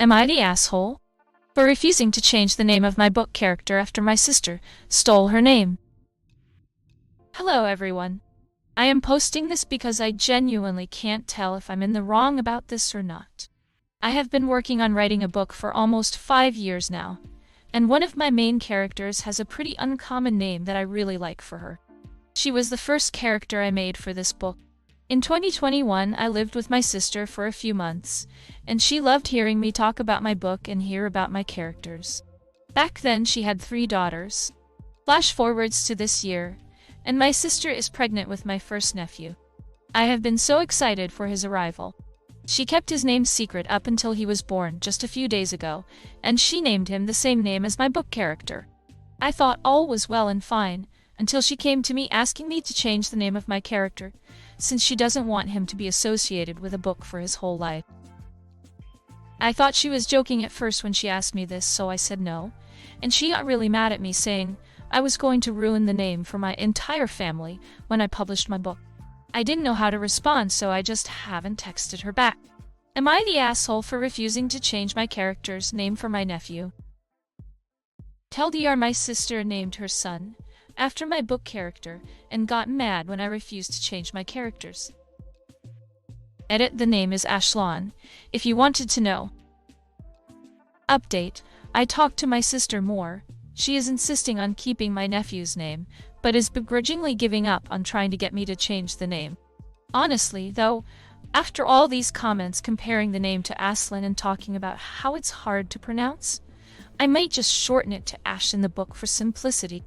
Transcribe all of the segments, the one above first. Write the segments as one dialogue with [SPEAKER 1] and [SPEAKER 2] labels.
[SPEAKER 1] Am I the asshole for refusing to change the name of my book character after my sister stole her name? Hello everyone. I am posting this because I genuinely can't tell if I'm in the wrong about this or not. I have been working on writing a book for almost 5 years now, and one of my main characters has a pretty uncommon name that I really like for her. She was the first character I made for this book. In 2021, I lived with my sister for a few months, and she loved hearing me talk about my book and hear about my characters. Back then, she had 3 daughters. Flash forwards to this year, and my sister is pregnant with my first nephew. I have been so excited for his arrival. She kept his name secret up until he was born just a few days ago, and she named him the same name as my book character. I thought all was well and fine, until she came to me asking me to change the name of my character, since she doesn't want him to be associated with a book for his whole life. I thought she was joking at first when she asked me this, so I said no, and she got really mad at me, saying I was going to ruin the name for my entire family when I published my book. I didn't know how to respond, so I just haven't texted her back. Am I the asshole for refusing to change my character's name for my nephew? TLDR, my sister named her son after my book character and got mad when I refused to change my characters. Edit: the name is Ashlon, if you wanted to know. Update: I talked to my sister more. She is insisting on keeping my nephew's name, but is begrudgingly giving up on trying to get me to change the name. Honestly, though, after all these comments comparing the name to Aslan and talking about how it's hard to pronounce, I might just shorten it to Ash in the book for simplicity.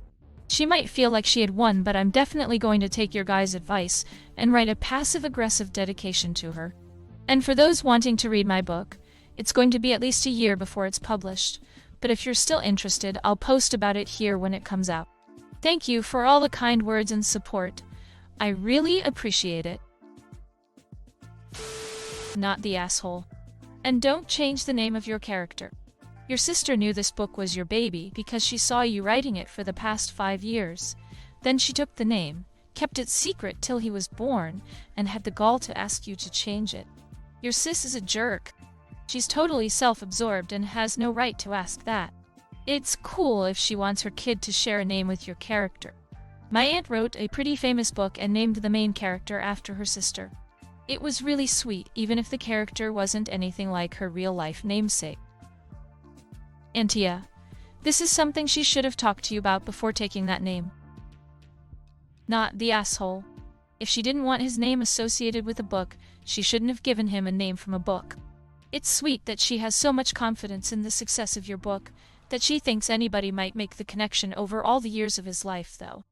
[SPEAKER 1] She might feel like she had won, but I'm definitely going to take your guys' advice and write a passive-aggressive dedication to her. And for those wanting to read my book, it's going to be at least a year before it's published, but if you're still interested, I'll post about it here when it comes out. Thank you for all the kind words and support. I really appreciate it. Not the asshole. And don't change the name of your character. Your sister knew this book was your baby because she saw you writing it for the past 5 years. Then she took the name, kept it secret till he was born, and had the gall to ask you to change it. Your sis is a jerk. She's totally self-absorbed and has no right to ask that. It's cool if she wants her kid to share a name with your character. My aunt wrote a pretty famous book and named the main character after her sister. It was really sweet, even if the character wasn't anything like her real-life namesake. AITA, this is something she should have talked to you about before taking that name. Not the asshole. If she didn't want his name associated with a book, she shouldn't have given him a name from a book. It's sweet that she has so much confidence in the success of your book that she thinks anybody might make the connection over all the years of his life, though.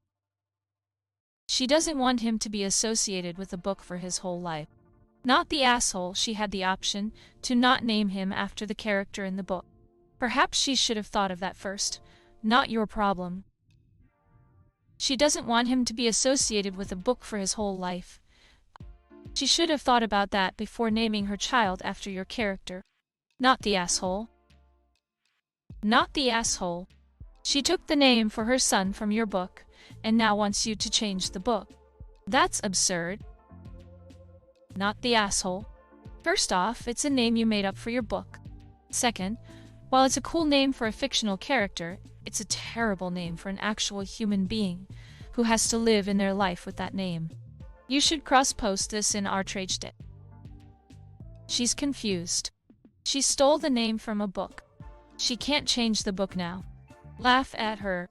[SPEAKER 1] She doesn't want him to be associated with a book for his whole life. Not the asshole. She had the option to not name him after the character in the book. Perhaps she should have thought of that first. Not your problem. She doesn't want him to be associated with a book for his whole life. She should have thought about that before naming her child after your character. Not the asshole. Not the asshole. She took the name for her son from your book, and now wants you to change the book. That's absurd. Not the asshole. First off, it's a name you made up for your book. Second, while it's a cool name for a fictional character, it's a terrible name for an actual human being who has to live in their life with that name. You should cross-post this in our trade. She's confused. She stole the name from a book. She can't change the book now. Laugh at her.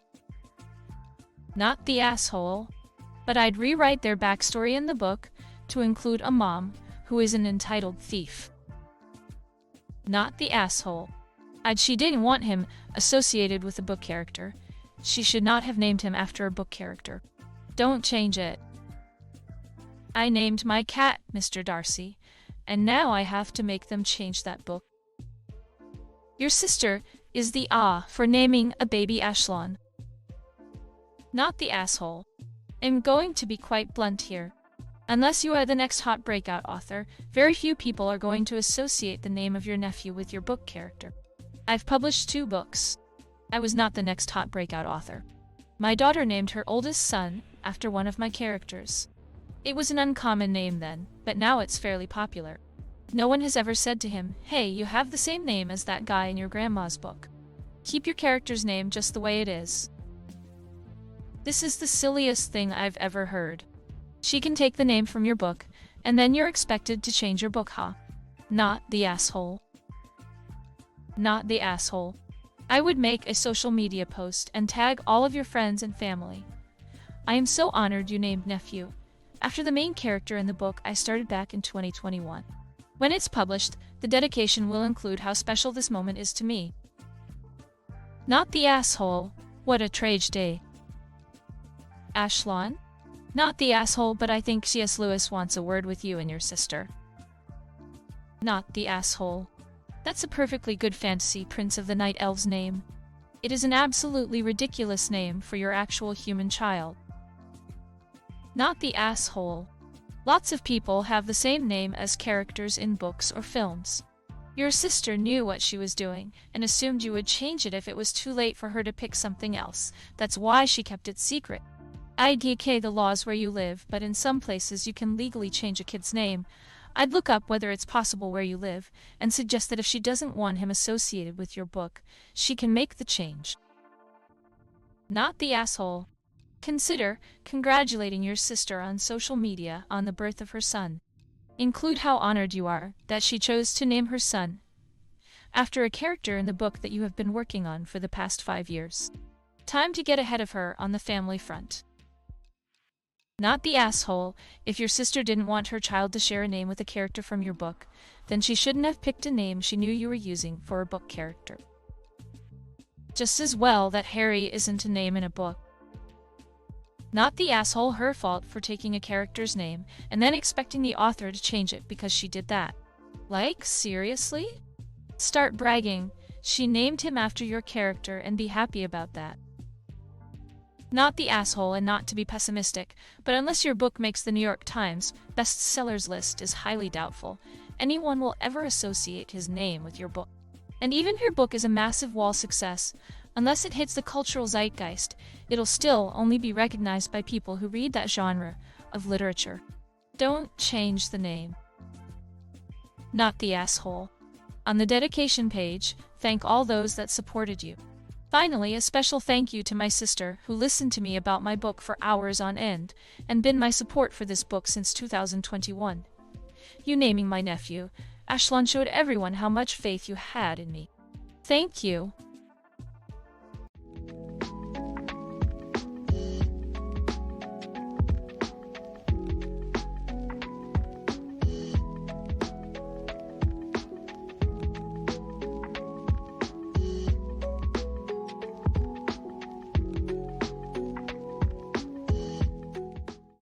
[SPEAKER 1] Not the asshole. But I'd rewrite their backstory in the book to include a mom who is an entitled thief. Not the asshole. She didn't want him associated with a book character. She should not have named him after a book character. Don't change it. I named my cat Mr. Darcy, and now I have to make them change that book. Your sister is the for naming a baby Ashlon. Not the asshole. I'm going to be quite blunt here. Unless you are the next hot breakout author, very few people are going to associate the name of your nephew with your book character. I've published 2 books. I was not the next hot breakout author. My daughter named her oldest son after one of my characters. It was an uncommon name then, but now it's fairly popular. No one has ever said to him, "Hey, you have the same name as that guy in your grandma's book. Keep your character's name just the way it is." This is the silliest thing I've ever heard. She can take the name from your book, and then you're expected to change your book, huh? Not the asshole. Not the asshole. I would make a social media post and tag all of your friends and family. I am so honored you named nephew after the main character in the book I started back in 2021. When it's published, the dedication will include how special this moment is to me. Not the asshole. What a tragedy. Ashlon? Not the asshole, but I think C.S. Lewis wants a word with you and your sister. Not the asshole. That's a perfectly good fantasy Prince of the Night Elves name. It is an absolutely ridiculous name for your actual human child. Not the asshole. Lots of people have the same name as characters in books or films. Your sister knew what she was doing and assumed you would change it if it was too late for her to pick something else. That's why she kept it secret. AITA the laws where you live, but in some places you can legally change a kid's name. I'd look up whether it's possible where you live and suggest that if she doesn't want him associated with your book, she can make the change. Not the asshole. Consider congratulating your sister on social media on the birth of her son. Include how honored you are that she chose to name her son after a character in the book that you have been working on for the past 5 years. Time to get ahead of her on the family front. Not the asshole. If your sister didn't want her child to share a name with a character from your book, then she shouldn't have picked a name she knew you were using for a book character. Just as well that Harry isn't a name in a book. Not the asshole. Her fault for taking a character's name and then expecting the author to change it because she did that. Like, seriously? Start bragging. She named him after your character and be happy about that. Not the asshole, and not to be pessimistic, but unless your book makes the New York Times bestsellers list is highly doubtful anyone will ever associate his name with your book. And even if your book is a massive wall success, unless it hits the cultural zeitgeist, it'll still only be recognized by people who read that genre of literature. Don't change the name. Not the asshole. On the dedication page, thank all those that supported you. Finally, a special thank you to my sister, who listened to me about my book for hours on end, and been my support for this book since 2021. You naming my nephew, Ashlon, showed everyone how much faith you had in me. Thank you.